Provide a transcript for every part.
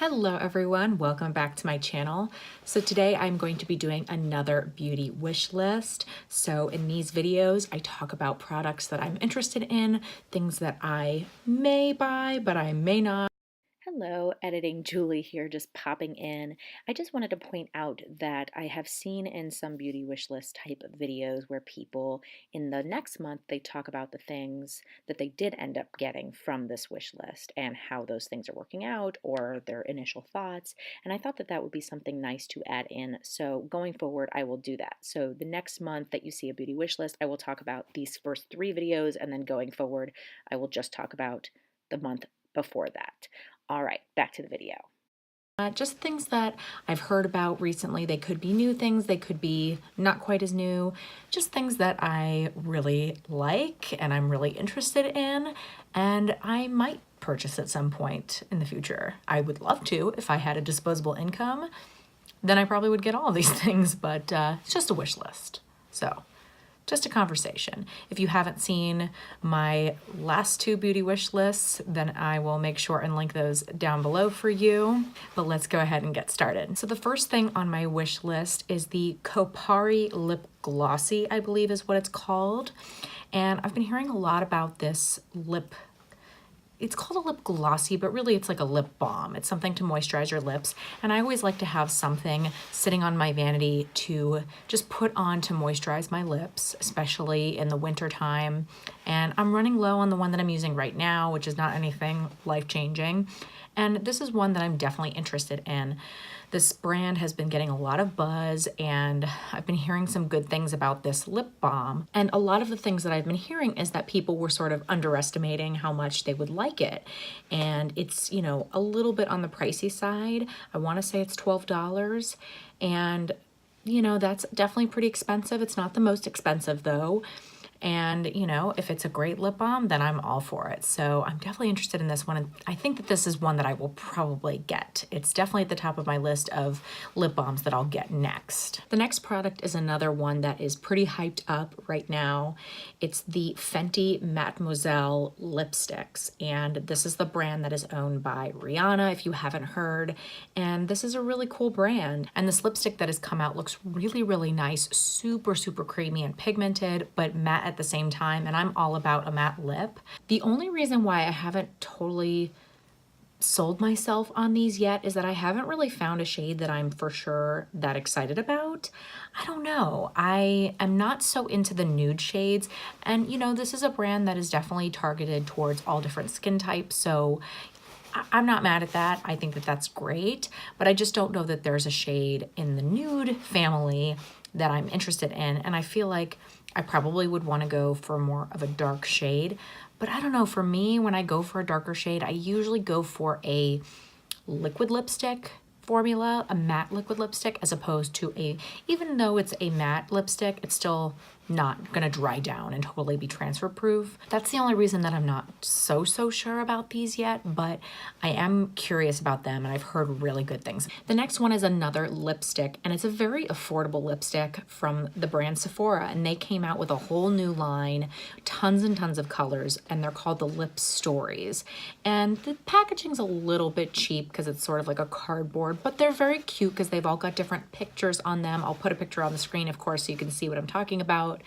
Hello everyone, welcome back to my channel. So today I'm going to be doing another beauty wish list. So in these videos, I talk about products that I'm interested in, things that I may buy, but I may not. Hello, editing Julie here, just popping in. I just wanted to point out that I have seen in some beauty wish list type of videos where people in the next month, they talk about the things that they did end up getting from this wish list and how those things are working out or their initial thoughts. And I thought that that would be something nice to add in. So going forward, I will do that. So the next month that you see a beauty wish list, I will talk about these first 3 videos, and then going forward, I will just talk about the month before that. All right, back to the video. Just things that I've heard about recently. They could be new things, they could be not quite as new, just things that I really like and I'm really interested in, and I might purchase at some point in the future. I would love to if I had a disposable income, then I probably would get all of these things, but it's just a wish list. So just a conversation. If you haven't seen my last 2 beauty wish lists, then I will make sure and link those down below for you. But let's go ahead and get started. So the first thing on my wish list is the Kopari Lip Glossy, I believe is what it's called. And I've been hearing a lot about this lip. It's called a lip glossy, but really it's like a lip balm. It's something to moisturize your lips. And I always like to have something sitting on my vanity to just put on to moisturize my lips, especially in the winter time. And I'm running low on the one that I'm using right now, which is not anything life-changing. And this is one that I'm definitely interested in. This brand has been getting a lot of buzz, and I've been hearing some good things about this lip balm. And a lot of the things that I've been hearing is that people were sort of underestimating how much they would like it. And it's, you know, a little bit on the pricey side. I want to say it's $12. And, you know, that's definitely pretty expensive. It's not the most expensive though. And, you know, if it's a great lip balm, then I'm all for it. So I'm definitely interested in this one. And I think that this is one that I will probably get. It's definitely at the top of my list of lip balms that I'll get next. The next product is another one that is pretty hyped up right now. It's the Fenty Mattemoiselle lipsticks. And this is the brand that is owned by Rihanna, if you haven't heard. And this is a really cool brand. And this lipstick that has come out looks really, really nice. Super, super creamy and pigmented, but matte at the same time, and I'm all about a matte lip. The only reason why I haven't totally sold myself on these yet is that I haven't really found a shade that I'm for sure that excited about. I don't know. I am not so into the nude shades, and you know, this is a brand that is definitely targeted towards all different skin types, so I'm not mad at that. I think that that's great, but I just don't know that there's a shade in the nude family that I'm interested in, and I feel like I probably would want to go for more of a dark shade. But I don't know, for me, when I go for a darker shade, I usually go for a liquid lipstick formula, a matte liquid lipstick, as opposed to a, even though it's a matte lipstick, it's still not gonna dry down and totally be transfer proof. That's the only reason that I'm not so sure about these yet, but I am curious about them and I've heard really good things. The next one is another lipstick, and it's a very affordable lipstick from the brand Sephora, and they came out with a whole new line, tons and tons of colors, and they're called the LipStories. And the packaging's a little bit cheap because it's sort of like a cardboard, but they're very cute because they've all got different pictures on them. I'll put a picture on the screen, of course, so you can see what I'm talking about.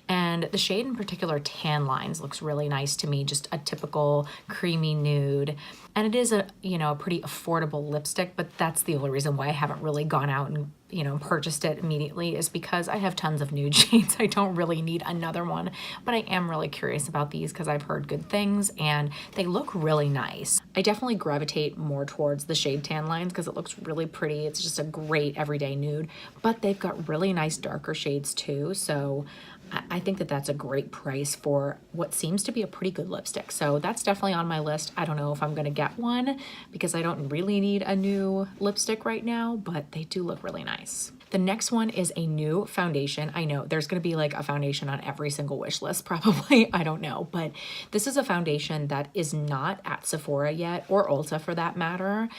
And the shade in particular, Tan Lines, looks really nice to me, just a typical creamy nude. And it is a, you know, a pretty affordable lipstick, but that's the only reason why I haven't really gone out and, you know, purchased it immediately, is because I have tons of nude shades. I don't really need another one, but I am really curious about these because I've heard good things and they look really nice. I definitely gravitate more towards the shade Tan Lines because it looks really pretty. It's just a great everyday nude, but they've got really nice darker shades too. So I think that that's a great price for what seems to be a pretty good lipstick. So that's definitely on my list. I don't know if I'm gonna get one because I don't really need a new lipstick right now, but they do look really nice. The next one is a new foundation. I know there's gonna be like a foundation on every single wish list probably, I don't know, but this is a foundation that is not at Sephora yet, or Ulta for that matter.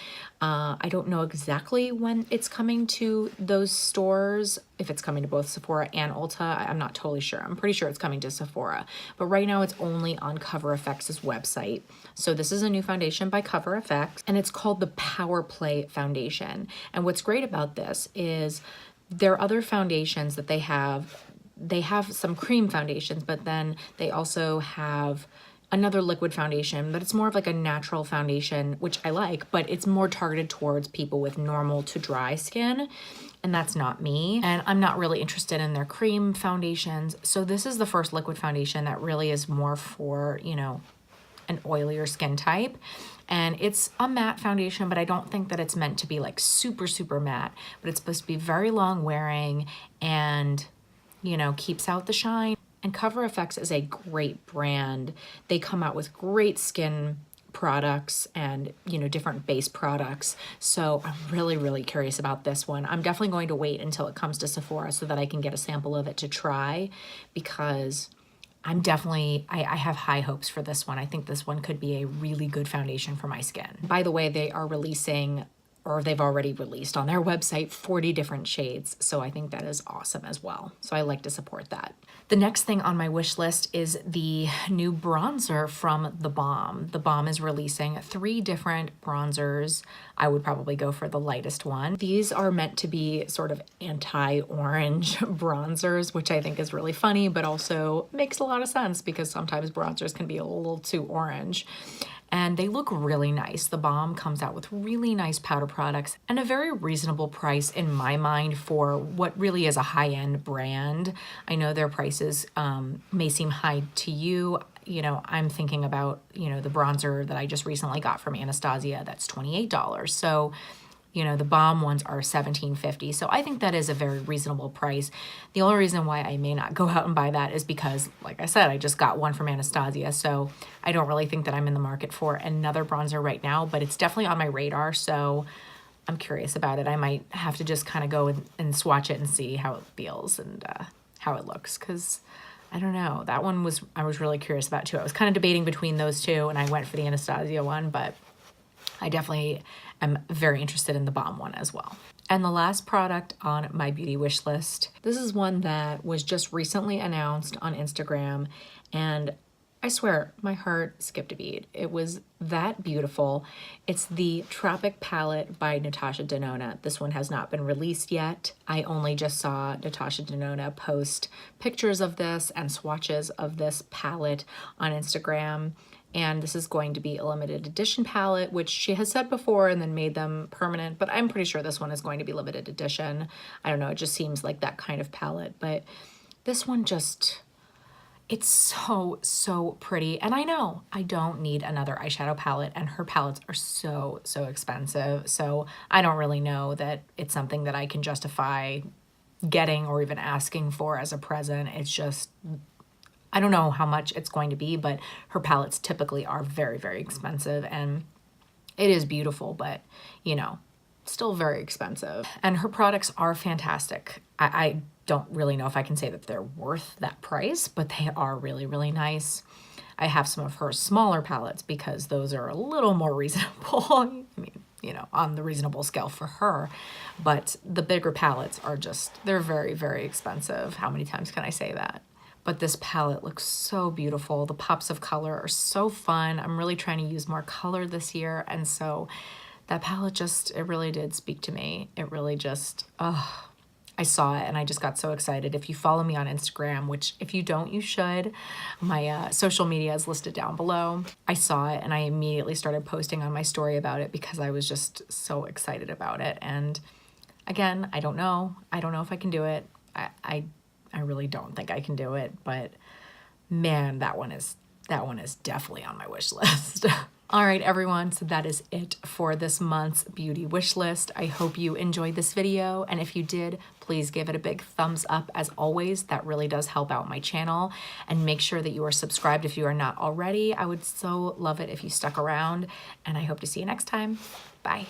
I don't know exactly when it's coming to those stores, if it's coming to both Sephora and Ulta. I'm not totally sure. I'm pretty sure it's coming to Sephora, but right now it's only on Cover FX's website. So this is a new foundation by Cover FX, and it's called the Power Play Foundation. And what's great about this is their other foundations that they have some cream foundations, but then they also have another liquid foundation, but it's more of like a natural foundation, which I like, but it's more targeted towards people with normal to dry skin. And that's not me. And I'm not really interested in their cream foundations. So this is the first liquid foundation that really is more for, you know, an oilier skin type. And it's a matte foundation, but I don't think that it's meant to be like super, super matte, but it's supposed to be very long wearing and, you know, keeps out the shine. And Cover FX is a great brand. They come out with great skin products and, you know, different base products. So I'm really, really curious about this one. I'm definitely going to wait until it comes to Sephora so that I can get a sample of it to try, because I'm definitely, I have high hopes for this one. I think this one could be a really good foundation for my skin. By the way, they are releasing, or they've already released on their website, 40 different shades. So I think that is awesome as well. So I like to support that. The next thing on my wish list is the new bronzer from theBalm. theBalm is releasing 3 different bronzers. I would probably go for the lightest one. These are meant to be sort of anti-orange bronzers, which I think is really funny, but also makes a lot of sense because sometimes bronzers can be a little too orange. And they look really nice. theBalm comes out with really nice powder products and a very reasonable price in my mind for what really is a high-end brand. I know their prices may seem high to you. You know, I'm thinking about, you know, the bronzer that I just recently got from Anastasia, that's $28. So, you know, the Balm ones are $17.50. So I think that is a very reasonable price. The only reason why I may not go out and buy that is because, like I said, I just got one from Anastasia. So I don't really think that I'm in the market for another bronzer right now, but it's definitely on my radar. So I'm curious about it. I might have to just kind of go and swatch it and see how it feels and how it looks. Because I don't know, that one I was really curious about too. I was kind of debating between those two and I went for the Anastasia one, but I definitely am very interested in the Balm one as well. And the last product on my beauty wish list, this is one that was just recently announced on Instagram, and I swear my heart skipped a beat. It was that beautiful. It's the Tropic palette by Natasha Denona. This one has not been released yet. I only just saw Natasha Denona post pictures of this and swatches of this palette on Instagram. And this is going to be a limited edition palette, which she has said before and then made them permanent, but I'm pretty sure this one is going to be limited edition. I don't know, it just seems like that kind of palette, but this one just, it's so, so pretty. And I know I don't need another eyeshadow palette, and her palettes are so, so expensive. So I don't really know that it's something that I can justify getting or even asking for as a present. It's just, I don't know how much it's going to be, but her palettes typically are very, very expensive, and it is beautiful, but you know, still very expensive. And her products are fantastic. I don't really know if I can say that they're worth that price, but they are really, really nice. I have some of her smaller palettes because those are a little more reasonable. I mean, you know, on the reasonable scale for her, but the bigger palettes are just, they're very, very expensive. How many times can I say that? But this palette looks so beautiful. The pops of color are so fun. I'm really trying to use more color this year. And so that palette just, it really did speak to me. It really just, oh, I saw it and I just got so excited. If you follow me on Instagram, which if you don't, you should, my social media is listed down below. I saw it and I immediately started posting on my story about it because I was just so excited about it. And again, I don't know if I can do it. I really don't think I can do it, but man, that one is definitely on my wish list. All right, everyone, so that is it for this month's beauty wish list. I hope you enjoyed this video, and if you did, please give it a big thumbs up. As always, that really does help out my channel, and make sure that you are subscribed if you are not already. I would so love it if you stuck around, and I hope to see you next time. Bye.